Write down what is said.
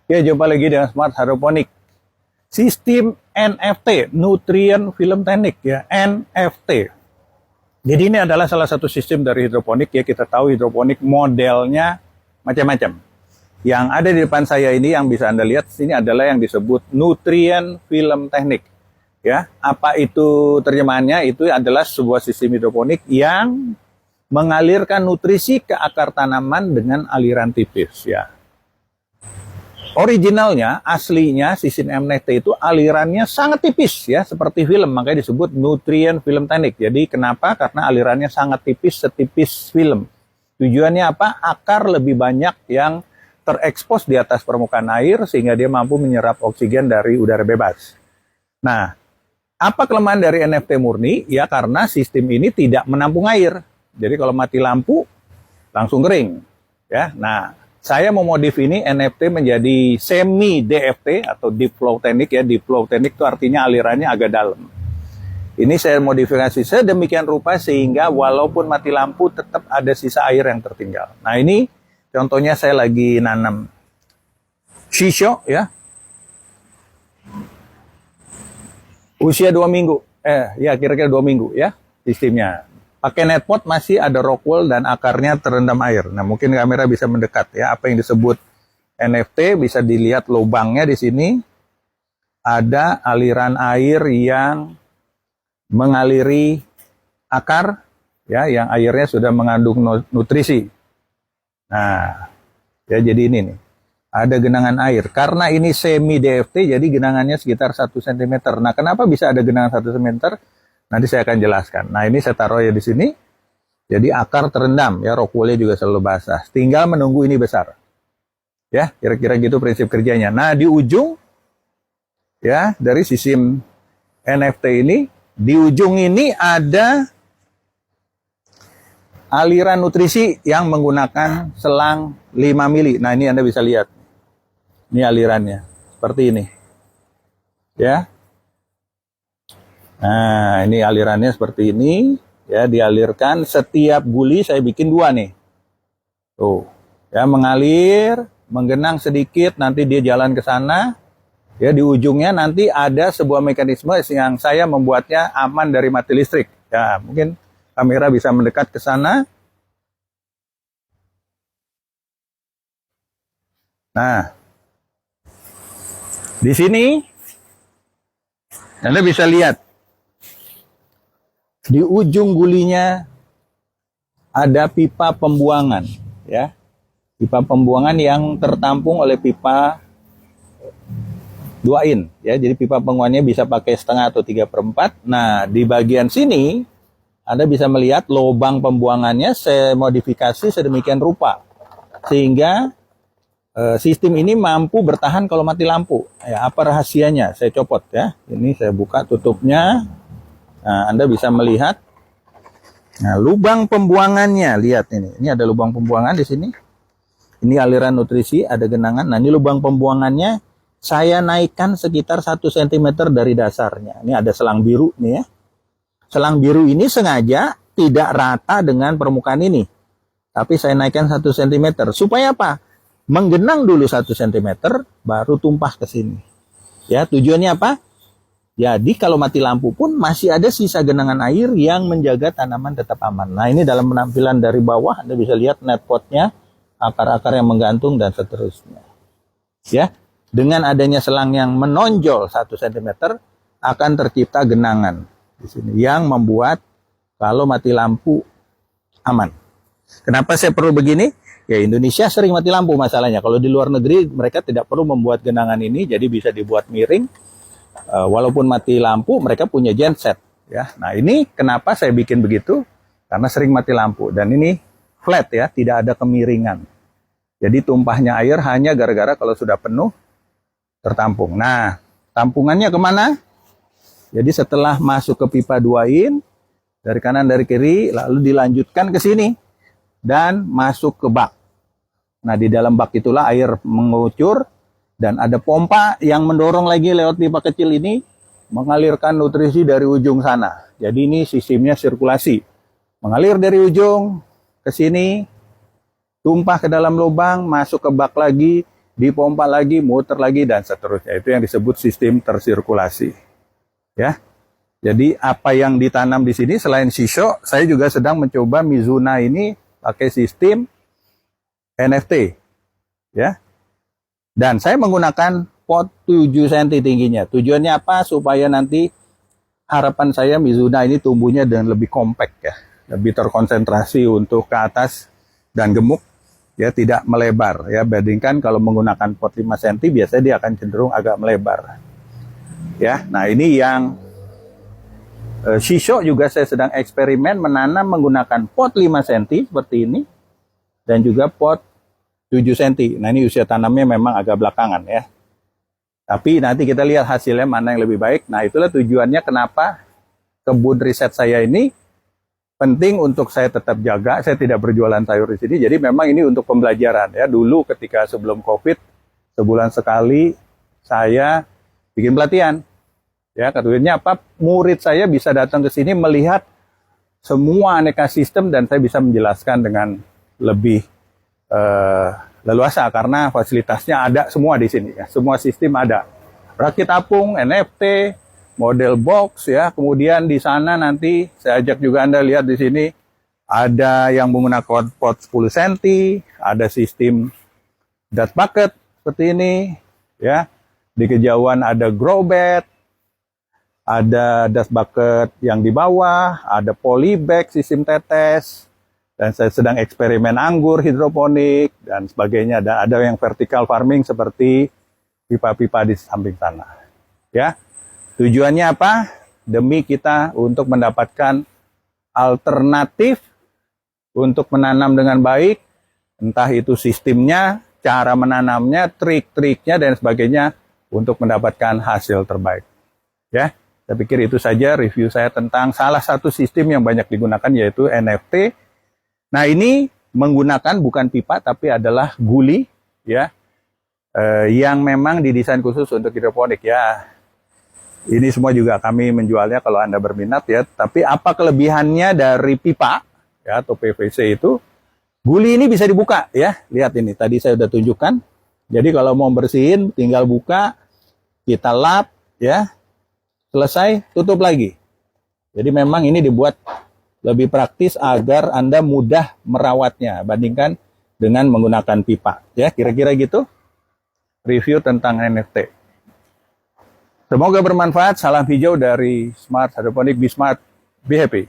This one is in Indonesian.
Ya, jumpa lagi dengan Smart Hydroponic. Sistem NFT, Nutrient Film Technique ya, NFT. Jadi ini adalah salah satu sistem dari hidroponik ya. Kita tahu hidroponik modelnya macam-macam. Yang ada di depan saya ini yang bisa Anda lihat sini adalah yang disebut Nutrient Film Technique. Ya, apa itu terjemahannya? Itu adalah sebuah sistem hidroponik yang mengalirkan nutrisi ke akar tanaman dengan aliran tipis ya. Originalnya, aslinya sistem NFT itu alirannya sangat tipis ya, seperti film, makanya disebut Nutrient Film Technique. Jadi kenapa? Karena alirannya sangat tipis, setipis film. Tujuannya apa? Akar lebih banyak yang terekspos di atas permukaan air sehingga dia mampu menyerap oksigen dari udara bebas. Nah, apa kelemahan dari NFT murni? Ya karena sistem ini tidak menampung air. Jadi kalau mati lampu langsung kering. Ya, nah saya memodif ini NFT menjadi semi DFT atau deep flow technique ya. Deep flow technique itu artinya alirannya agak dalam. Ini saya modifikasi sedemikian rupa sehingga walaupun mati lampu tetap ada sisa air yang tertinggal. Nah ini contohnya saya lagi nanam shisho ya. Usia 2 minggu. Ya kira-kira 2 minggu ya sistemnya. Pakai netpot masih ada rockwool dan akarnya terendam air. Nah, mungkin kamera bisa mendekat ya. Apa yang disebut NFT bisa dilihat lubangnya di sini. Ada aliran air yang mengaliri akar ya, yang airnya sudah mengandung nutrisi. Nah, ya jadi ini nih. Ada genangan air. Karena ini semi DFT jadi genangannya sekitar 1 cm. Nah, kenapa bisa ada genangan 1 cm? Nanti saya akan jelaskan. Nah ini saya taruh ya di sini. Jadi akar terendam ya, rockwoolnya juga selalu basah. Tinggal menunggu ini besar. Ya, kira-kira gitu prinsip kerjanya. Nah di ujung ya dari sistem NFT ini, di ujung ini ada aliran nutrisi yang menggunakan selang 5 mili. Nah ini Anda bisa lihat. Ini alirannya seperti ini. Ya. Nah, ini alirannya seperti ini, ya dialirkan setiap guli saya bikin 2 nih. Tuh, ya mengalir, menggenang sedikit, nanti dia jalan ke sana. Ya di ujungnya nanti ada sebuah mekanisme yang saya membuatnya aman dari mati listrik. Ya, mungkin kamera bisa mendekat ke sana. Nah, di sini Anda bisa lihat. Di ujung gulinya ada pipa pembuangan, ya, pipa pembuangan yang tertampung oleh pipa 2 in, ya. Jadi pipa pembuangannya bisa pakai setengah atau 3/4. Nah, di bagian sini Anda bisa melihat lubang pembuangannya saya modifikasi sedemikian rupa sehingga sistem ini mampu bertahan kalau mati lampu. Ya, apa rahasianya? Saya copot ya. Ini saya buka tutupnya. Nah, Anda bisa melihat. Nah, lubang pembuangannya, lihat ini. Ini ada lubang pembuangan di sini. Ini aliran nutrisi, ada genangan. Nah, ini lubang pembuangannya saya naikkan sekitar 1 cm dari dasarnya. Ini ada selang biru nih ya. Selang biru ini sengaja tidak rata dengan permukaan ini. Tapi saya naikkan 1 cm. Supaya apa? Menggenang dulu 1 cm, baru tumpah ke sini. Ya, tujuannya apa? Jadi kalau mati lampu pun masih ada sisa genangan air yang menjaga tanaman tetap aman. Nah ini dalam penampilan dari bawah Anda bisa lihat netpotnya, akar-akar yang menggantung dan seterusnya. Ya, dengan adanya selang yang menonjol 1 cm akan tercipta genangan di sini yang membuat kalau mati lampu aman. Kenapa saya perlu begini? Ya Indonesia sering mati lampu masalahnya. Kalau di luar negeri mereka tidak perlu membuat genangan ini, jadi bisa dibuat miring. Walaupun mati lampu mereka punya genset ya. Nah ini kenapa saya bikin begitu, karena sering mati lampu dan ini flat ya, tidak ada kemiringan. Jadi tumpahnya air hanya gara-gara kalau sudah penuh tertampung. Nah tampungannya kemana? Jadi setelah masuk ke pipa 2 in dari kanan dari kiri lalu dilanjutkan ke sini dan masuk ke bak. Nah di dalam bak itulah air mengucur. Dan ada pompa yang mendorong lagi lewat pipa kecil ini mengalirkan nutrisi dari ujung sana. Jadi ini sistemnya sirkulasi. Mengalir dari ujung ke sini, tumpah ke dalam lubang, masuk ke bak lagi, dipompa lagi, muter lagi, dan seterusnya. Itu yang disebut sistem tersirkulasi. Ya, jadi apa yang ditanam di sini selain shisho, saya juga sedang mencoba Mizuna ini pakai sistem NFT. Ya, dan saya menggunakan pot 7 cm tingginya. Tujuannya apa? Supaya nanti harapan saya Mizuna ini tumbuhnya dengan lebih kompak ya, lebih terkonsentrasi untuk ke atas dan gemuk. Ya, tidak melebar ya, bandingkan kalau menggunakan pot 5 cm biasanya dia akan cenderung agak melebar ya. Nah, ini yang shisho juga saya sedang eksperimen menanam menggunakan pot 5 cm seperti ini dan juga pot 7 cm. Nah, ini usia tanamnya memang agak belakangan ya, tapi nanti kita lihat hasilnya mana yang lebih baik. Nah, itulah tujuannya kenapa kebun riset saya ini penting untuk saya tetap jaga. Saya tidak berjualan sayur di sini. Jadi memang ini untuk pembelajaran ya. Dulu ketika sebelum COVID, sebulan sekali saya bikin pelatihan. Ya, tujuannya apa? Murid saya bisa datang ke sini melihat semua aneka sistem dan saya bisa menjelaskan dengan lebih leluasa karena fasilitasnya ada semua di sini ya. Semua sistem ada. Rakit apung, NFT, model box ya, kemudian di sana nanti saya ajak juga Anda lihat di sini ada yang menggunakan pot 10 cm, ada sistem dust bucket seperti ini ya. Di kejauhan ada grow bed, ada dust bucket yang di bawah, ada polybag sistem tetes, dan saya sedang eksperimen anggur hidroponik dan sebagainya. Ada yang vertical farming seperti pipa-pipa di samping sana ya. Tujuannya apa? Demi kita untuk mendapatkan alternatif untuk menanam dengan baik, entah itu sistemnya, cara menanamnya, trik-triknya, dan sebagainya, untuk mendapatkan hasil terbaik. Ya, saya pikir itu saja review saya tentang salah satu sistem yang banyak digunakan, yaitu NFT. Nah, ini menggunakan bukan pipa, tapi adalah guli, ya, yang memang didesain khusus untuk hidroponik, ya. Ini semua juga kami menjualnya kalau Anda berminat ya. Tapi apa kelebihannya dari pipa ya atau PVC itu? Guli ini bisa dibuka ya. Lihat ini, tadi saya sudah tunjukkan. Jadi kalau mau bersihin tinggal buka, kita lap ya. Selesai, tutup lagi. Jadi memang ini dibuat lebih praktis agar Anda mudah merawatnya bandingkan dengan menggunakan pipa. Ya, kira-kira gitu review tentang NFT. Semoga bermanfaat. Salam hijau dari Smart Hydroponic. Be smart, be happy.